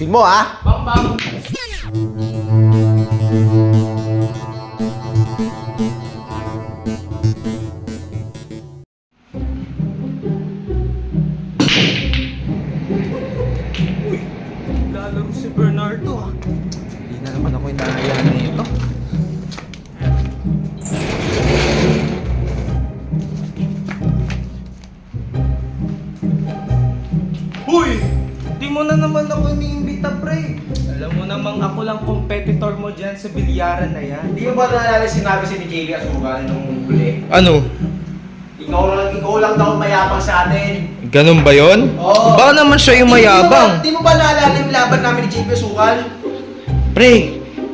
Ayusin mo, ha? Bang bang. Lalaro si Bernardo ah. Hindi na naman ako inahayaan nito. Huy! Di mo na naman ako iniimbita, pre. Alam mo namang ako lang competitor mo dyan sa bilyaran na yan. Hindi mo ba naalala sinabi si ni JB Asukan nung huli? Ano? Ikaw lang daw mayabang sa atin. Ganun ba yun? Oo. Baka naman siya yung mayabang. Di mo ba naalala yung laban namin ni JB Asukan? Pre,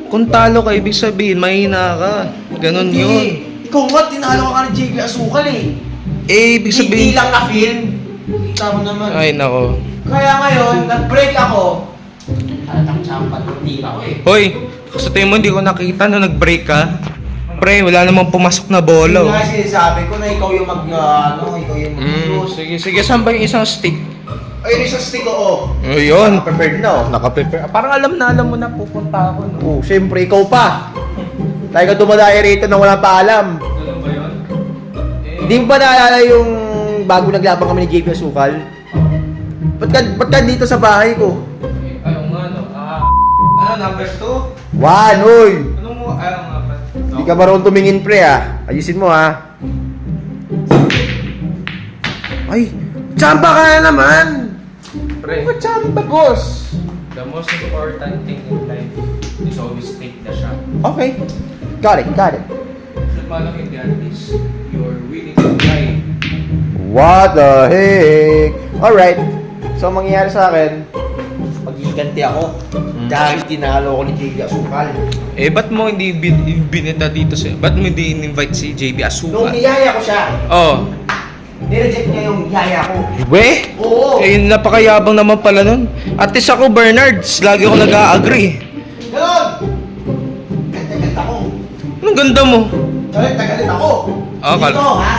kung talo ka, ibig sabihin, mahina ka. Ganun Hindi. yun. Ikaw nga, tinalo ka ni JB Asukan eh. Eh, ibig Hindi sabihin... lang na-film. Kita mo naman. Ay, nako. Kaya ngayon, nag-break ako. Halatang champion, hindi ako eh. Hoy, sa tingin mo hindi ko nakita na nag-break ka? Pre, wala namang pumasok na bola. Yung nga sinasabi ko na ikaw yung ikaw yung mag-shoot. Sige, saan ba yung isang stick? Ayun, isang stick ko, oh. Ayun. Prepared na, oh. Naka-prepare. Parang alam mo na pupunta ako. No? Oh, siyempre, ikaw pa. Tayo ka dumadayo rito nang wala pa alam. Ano ba yun? Hindi mo ba naalala yung bago naglabang kami ni JB Asukal? Ba't ka dito sa bahay ko? Ayaw nga no. Ano, number 2? One, oy! Ano mo? Ayaw nga ba? Hindi ka marunong tumingin, pre, ha? Ayusin mo, ha? Ay, tsamba ka na naman! Pre, Ba't tsamba, boss? the most important thing in life is always take the shot. Okay. Got it. Shoot man lang hindi at least you're willing to try. What the heck? Alright. So, ang mangyayari sa akin, magiganti ako. Dahil tinalo ko ni JB Asukal. Eh, ba't mo hindi binita dito siya? Ba't mo hindi in-invite si JB Nung Asuka? niyaya ko siya, Oh. nireject niya yung yaya ko. We? Oo. Eh, napakayabang naman pala nun. At least ako, Bernards, lagi ako nag-a-agree. Ganon! Galit ako. Anong ganda mo? Galit ako. Ah, Dito, ha?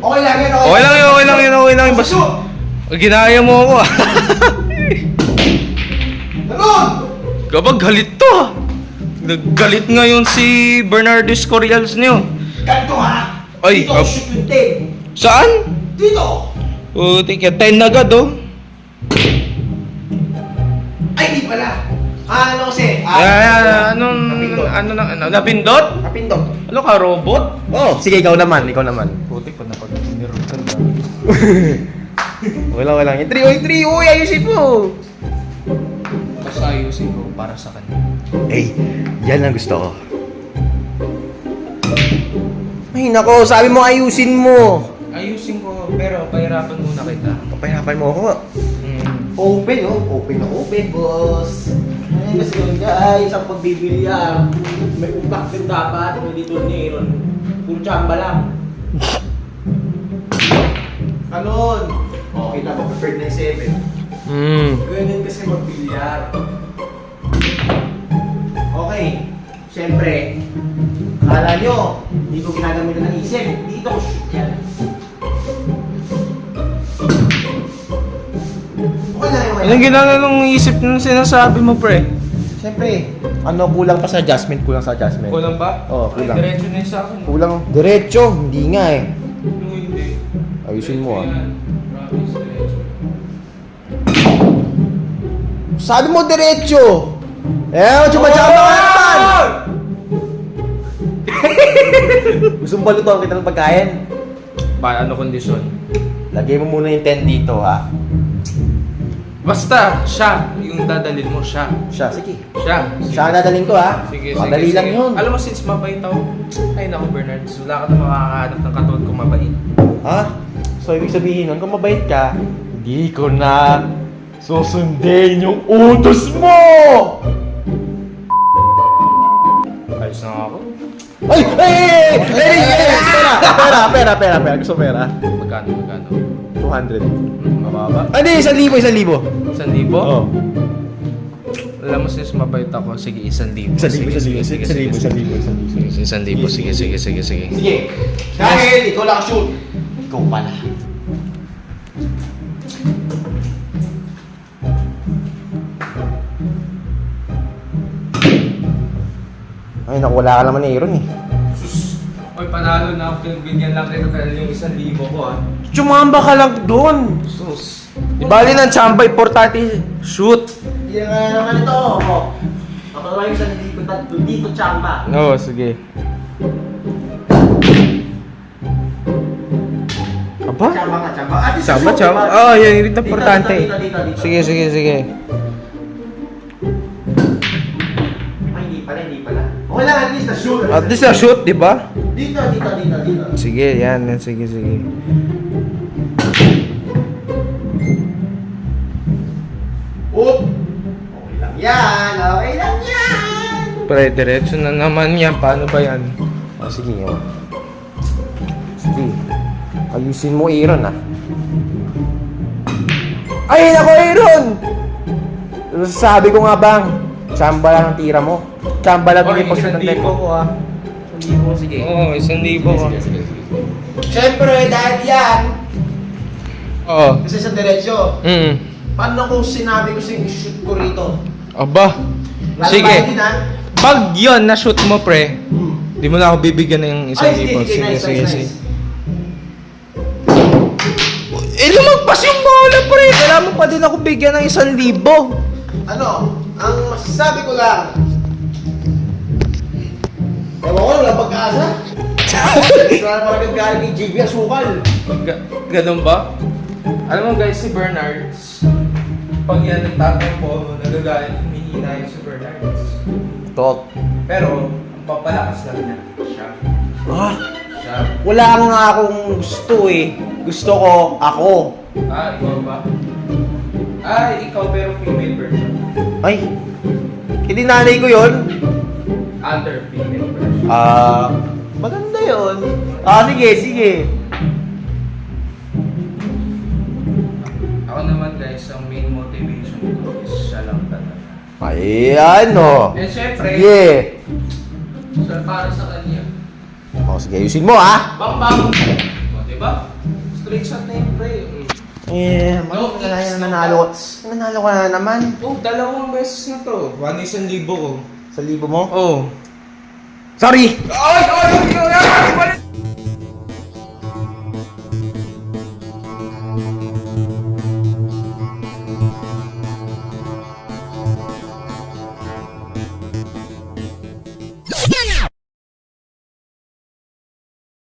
Okay lang yun, Okay lang yun. Basta, ginaya mo ako ah. Ganon! Kapag galit to ah. Naggalit ngayon si Bernardo Escorials niyo. Ganito, ha? Ay, Dito, shoot yung tape. Saan? Dito! Putik, 10 na agad oh. Ay, di pala. Ano kasi? Napindot? Kapindot. Ano ka, robot? Oh, sige, ikaw naman. Putik pa napag-nirot ka na. Okay lang. Yung 3, uy, ayusin mo. Basta ayusin ko para sa kanya. Eh, yan ang gusto ko. Ay, nako, sabi mo ayusin mo. Ayusin ko, pero pahirapan muna kita. Papahirapan mo ako. Open, oh. Open na open, boss. Ay, kasi yun, guys, ang pagbibilyar. May utak din dapat. Hindi tornero. Puro tsamba lang. Kanon. Okay na, prepared na yung 7. Ganyan kasi magbilyar. Okay. Siyempre, akala nyo, hindi ko ginagamitan ng isip. Dito ko shoot yan. Okay na yun. Anong ginagawa ng isip ng sinasabi mo, pre? Siyempre, kulang pa sa adjustment? Kulang ba? Oo, kulang. Ay, diretso na yun sa akin. Kulang. Diretso, hindi nga eh. Yung hindi. Ayusin mo ah. Yan. Promise, diretso. Sabi mo diretso! Chumadjama ka naman! Gusto mo balutuan kita ng pagkain? Ano kondisyon? Lagay mo muna yung 10 dito ha. Basta, siya. Yung dadalhin mo, siya. Sige. Siya. Siya ang dadalhin ko ha. Sige, Madali lang yun. Alam mo, since mabait ako, ay naku, Bernard, wala ka na makakahanap ng katulad kong mabait. Ha? So, ibig sabihin nun, kung mabait ka, hindi ko na susundin yung utos mo! Ayos na ako. Ay! Pera! Gusto pera? Magkano? 200. Mababa? Hindi, 1,000. 1,000? Oo. Alam mo, since mabait ako, sige, 1,000. 1,000. Sige. Sige. Dahil ikaw lang shoot. Ikaw pala. Ay, naku, wala ka naman ni Aaron eh. Oy, panalo na ako. Bigyan lang kita dahil yung 1,000 ko ah. Tsumamba ka lang doon. Sus. Di bali ng tsamba, importante shoot. Hindi nga naman ito. Oh. Ako naman yung isang dito tsamba. Oo, sige. Aba? Tsamba nga, tsamba. Ah, this is Tsamba, shoot, tsamba. diba? Oh, yan yung Dito, importante. dito. Sige, sige, sige. Ay, hindi pala. Okay lang, at least na shoot. At least na shoot, di ba? Dito. Sige, yan. Sige, sige. Oop! Okay lang yan! Pre, diretso na naman yan. Paano ba yan? Oh, sige, oh. Sige. Ayusin mo, Aaron, ah. Ay, nako, Aaron! Sabi ko nga bang, tsamba lang ang tira mo. Tsamba lang Oy, yung pag-shoot ng 1,000 mo. ko ah. 1,000, sige. Oo, 1,000 ko. Siyempre, dahil yan, Oo. kasi sa diretsyo, Mm. paano kung sinabi ko sa'yo i-shoot ko rito? Aba. Lalo Sige. tayo din, ah. Pag yun, na-shoot mo, pre, di mo na ako bibigyan ng 1,000. Ay, sige, nice. Eh, lumagpas yung bola, pre. Kailangan mo pa din ako bigyan ng 1,000. Ano, ang masasabi ko lang, ewan ko, wala pag-asa. Wala pa rin galing ni JB Asukal. Ganun ba? Alam mo guys, si Bernards, pag yan nagtatampo, nagagalit, humihina yung si Bernards. Tot. Pero, ang papalakas lang niya, siya. Ah, Siya. wala nga akong gusto eh. Gusto ko, ako. Ah, ikaw ba? Ah, ikaw pero female version. Ay, hindi nanay ko yun. Other female version. Ah, maganda yun. Ah, sige. Ako naman guys, ang main motivation ko is siya lang talaga. Ayan o. And syempre, Sige. siya para sa kanya. O, sige, ayusin mo ah. Bang bang! O, diba? Straight shot na yun, pre. Eh, No, nanalo ka na naman. Oh, dalawang beses na to. 1,000 ko. Sa libo mo? Oh. Sorry! Ay!